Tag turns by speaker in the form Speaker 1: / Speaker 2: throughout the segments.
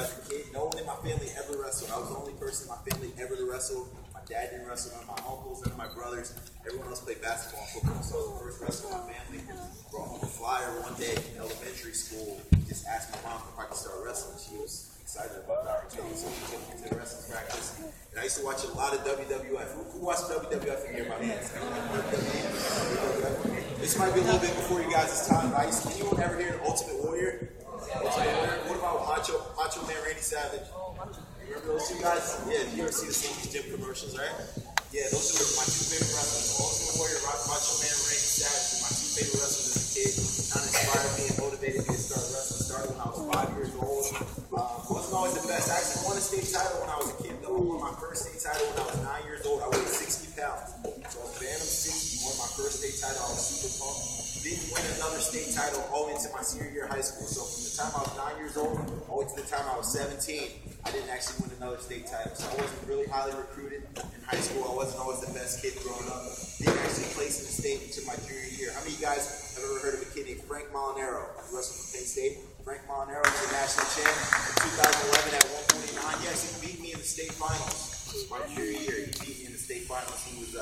Speaker 1: As a kid, no one in my family ever wrestled. I was the only person in my family ever to wrestle. My dad didn't wrestle, none of my uncles, none of my brothers. Everyone else played basketball and football. So I was the first wrestler in my family. Brought home a flyer one day in elementary school. Just asked my mom if I could start wrestling. She was excited about the opportunity, so we took me to the wrestling practice. And I used to watch a lot of WWF. Who watched WWF in here by hands? This might be a little bit before you guys' time. Anyone ever hear of Ultimate Warrior? What about Macho Man Randy Savage? Remember those two guys? Yeah, you ever see the Slinky Gym commercials, right? Yeah, those are my two favorite wrestlers. Ultimate Warrior, Macho Man Randy Savage, were my two favorite wrestlers as a kid. Kind of inspired me and motivated me to start wrestling. Started when I was 5 years old. Wasn't always the best. I actually won a state title when I was a kid, though. I won my first state title when I was 9 years old. I weighed 60 pounds. So I was Phantom 60, won my first state title. I was super pumped. Didn't win another state title all into my senior year of high school. So from the time I was 9 years old all the way to the time I was 17, I didn't actually win another state title. So I wasn't really highly recruited in high school. I wasn't always the best kid growing up. Didn't actually place in the state until my junior year. How many of you guys have ever heard of a kid named Frank Molinaro? He wrestled for Penn State. Frank Molinaro was a national champ in 2011 at 149. He actually beat me in the state finals. My junior year, he beat me in the state finals. He was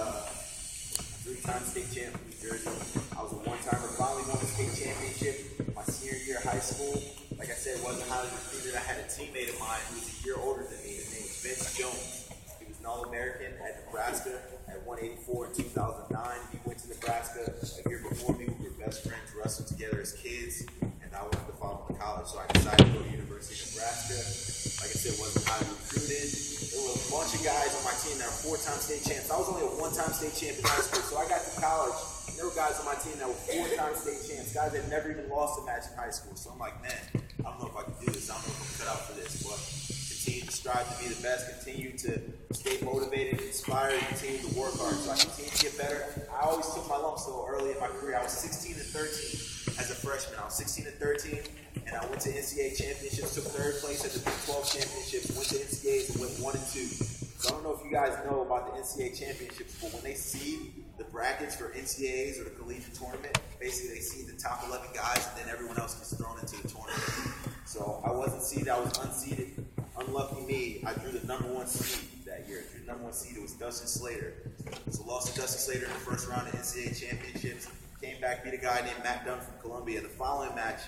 Speaker 1: three-time state champ in New Jersey. I was a one-timer, finally won the state championship my senior year of high school. Like I said, wasn't highly recruited. I had a teammate of mine who was a year older than me. His name was Vince Jones. He was an All-American at Nebraska at 184 in 2009. He went to Nebraska a year before me. We were best friends, wrestled together as kids, and I wanted to follow him to college, so I decided to go to University of Nebraska. Like I said, wasn't highly recruited. There were a bunch of guys on my team that were four-time state champs. I was only a one-time state champ in high school, so I got to college, and there were guys on my team that were four-time state champs, guys that never even lost a match in high school. So I'm like, man, I don't know if I can do this. I don't know if I'm cut out for this, but continue to strive to be the best, continue to stay motivated, inspired, continue to work hard. So I continue to get better. I always took my lumps so early in my career. I was 16 and 13 as a freshman. I was 16 and 13. And I went to NCAA championships, took third place at the Big 12 championships, went to NCAAs and went 1 and 2. So I don't know if you guys know about the NCAA championships, but when they seed the brackets for NCAAs or the collegiate tournament, basically they seed the top 11 guys and then everyone else gets thrown into the tournament. So I wasn't seeded, I was unseeded. Unlucky me, I drew the number 1 seed that year. I drew the number 1 seed, it was Dustin Slater. So lost to Dustin Slater in the first round of NCAA championships. Came back, beat a guy named Matt Dunn from Columbia. The following match,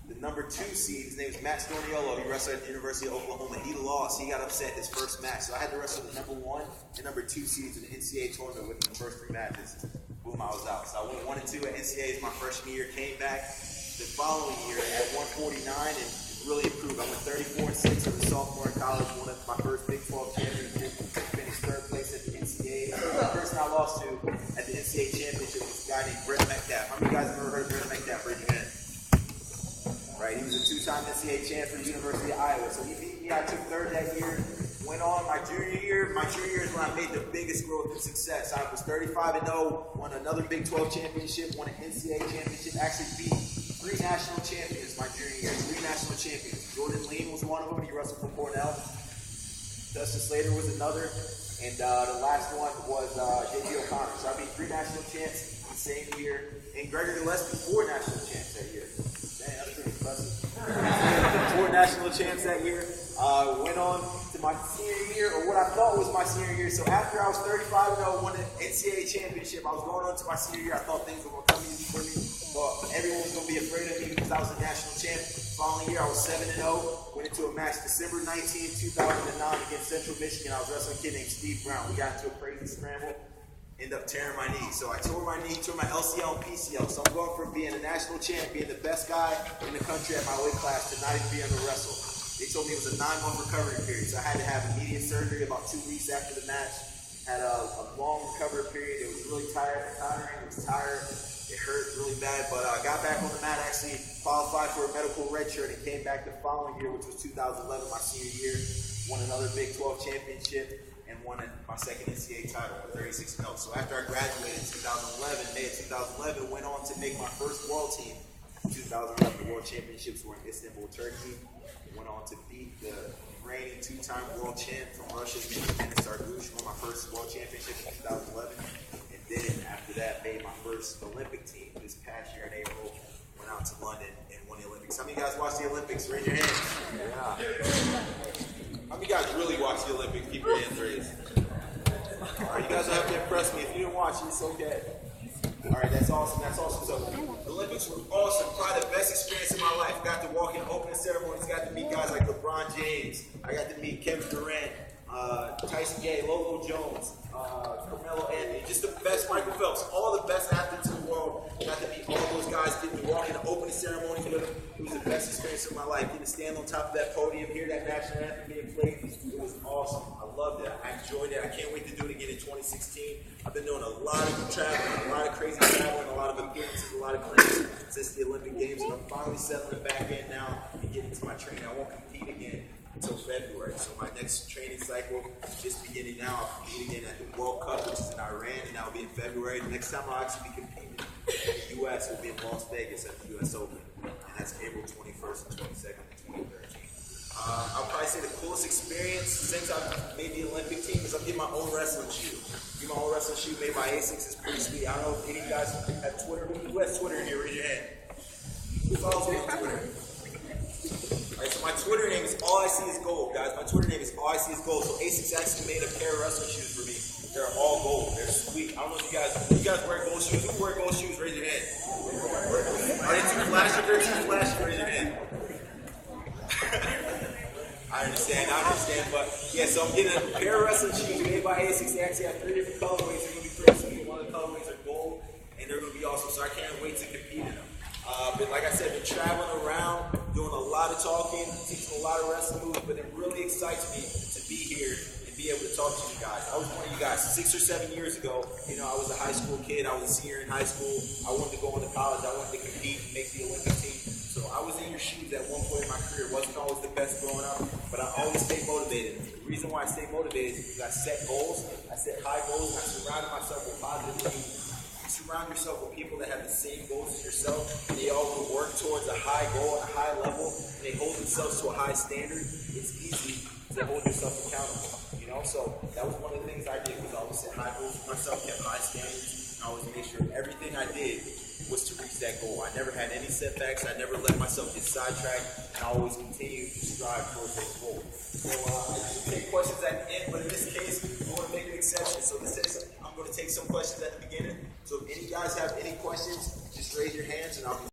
Speaker 1: the number 2 seed, his name is Matt Storniolo. He wrestled at the University of Oklahoma. He lost. He got upset his first match. So I had to wrestle the number 1 and number 2 seeds in the NCAA tournament within the first 3 matches. Boom, I was out. So I went 1 and 2 at NCAAs my freshman year. Came back the following year at 149 and really improved. I went 34 and 6 as a sophomore in college. Won my first Big 12 championship. Finished third place at the NCAA. The person I lost to at the NCAA championship was a guy named Brett Metcalf. How many of you guys have ever heard of Brett Metcalf? Raise your hand. Right, he was a 2-time NCAA champ for the University of Iowa. So he beat me. I took third that year. Went on my junior year. My junior year is when I made the biggest growth and success. I was 35 and 0. Won another Big 12 championship. Won an NCAA championship. Actually beat 3 national champions my junior year. 3 national champions. Jordan Lean was one of them. He wrestled for Cornell. Dustin Slater was another. And the last one was J.P. O'Connor. So I beat 3 national champs the same year. And Gregory Gillespie, 4 national champs that year. That's pretty impressive. 4 national champs that year. Went on to my senior year, or what I thought was my senior year. So after I was 35 and 0, won an NCAA championship, I was going on to my senior year. I thought things were going to come easy for me. But everyone was going to be afraid of me because I was a national champ. Following year, I was 7 and 0. Went into a match December 19, 2009 against Central Michigan. I was wrestling a kid named Steve Brown. We got into a crazy scramble. Ended up tearing my knee. So I tore my knee, tore my LCL and PCL. So I'm going from being a national champ, being the best guy in the country at my weight class, to not even being able to wrestle. They told me it was a 9-month recovery period. So I had to have immediate surgery about 2 weeks after the match. Had a long recovery period. It was really tiring. It was tired. It hurt really bad. But I got back on the mat, actually qualified for a medical red shirt, and came back the following year, which was 2011, my senior year. Won another Big 12 championship. And won my second NCAA title at 36 and 0. So after I graduated in 2011, May of 2011, went on to make my first world team. In 2011, the World Championships were in Istanbul, Turkey. Went on to beat the reigning 2-time world champ from Russia, Denis Sargush, won my first World Championship in 2011. And then after that, made my first Olympic team this past year in April. Went out to London and won the Olympics. How many of you guys watched the Olympics? Raise your hands. Yeah. guys really watch the Olympics? Keep your hands raised. All right, you guys don't have to impress me. If you didn't watch it, it's okay. All right, that's awesome. That's awesome. So the Olympics were awesome. Probably the best experience of my life. Got to walk in opening ceremonies. Got to meet guys like LeBron James. I got to meet Kevin Durant, Tyson Gay, Lolo Jones, Carmelo Anthony. Just the best. Michael Phelps. All the best athletes in the world. Got to meet all those guys. Getting to walk in the opening ceremonies with them. It was the best experience of my life. Getting to stand on top of that podium, hear that national anthem being played. It was awesome. I loved it. I enjoyed it. I can't wait to do it again in 2016. I've been doing a lot of traveling, a lot of crazy traveling, a lot of appearances, a lot of claims since the Olympic Games, and I'm finally settling back in now and getting into my training. I won't compete again until February. So my next training cycle is just beginning now. I'll compete again at the World Cup, which is in Iran, and that'll be in February. The next time I'll actually be competing in the U.S. will be in Las Vegas at the U.S. Open, and that's April 21st and 22nd and 23rd. I'll probably say the coolest experience since I've made the Olympic team is I'm getting my own wrestling shoe. Get my own wrestling shoe made by ASICS. It's pretty sweet. I don't know if any of you guys have Twitter. Who has Twitter in here? Raise your hand. Who follows me on Twitter? Alright, so my Twitter name is All I See Is Gold, guys. My Twitter name is All I See Is Gold. So ASICS actually made a pair of wrestling shoes for me. They're all gold. They're sweet. I don't know if you guys wear gold shoes. Who wear gold shoes? Raise your hand. Are they too flashy? They're too flashy. Raise your hand. I understand, but yeah, so I'm getting a pair of wrestling shoes made by ASICS. They actually have 3 different colorways. They're going to be pretty sweet. One of the colorways are gold, and they're going to be awesome, so I can't wait to compete in them. But like I said, been traveling around, doing a lot of talking, teaching a lot of wrestling moves, but it really excites me to be here and be able to talk to you guys. I was one of you guys 6 or 7 years ago. You know, I was a high school kid. I was a senior in high school. I wanted to go into college. I wanted to compete and make the Olympic team. So I was in your shoes at one point in my career. Wasn't always the best growing up, but I always stayed motivated. The reason why I stay motivated is because I set goals. I set high goals. I surrounded myself with positive people. You surround yourself with people that have the same goals as yourself, and they all will work towards a high goal, a high level, and they hold themselves to a high standard. It's easy to hold yourself accountable. You know, so that was one of the things I did, was I always set high goals for myself, kept high standards, and I always made sure everything I did was to reach that goal. I never had any setbacks. I never let myself get sidetracked, and I always continued to strive towards that goal. So I usually take questions at the end, but in this case, I want to make an exception. So this is, I'm going to take some questions at the beginning. So if any guys have any questions, just raise your hands, and I'll be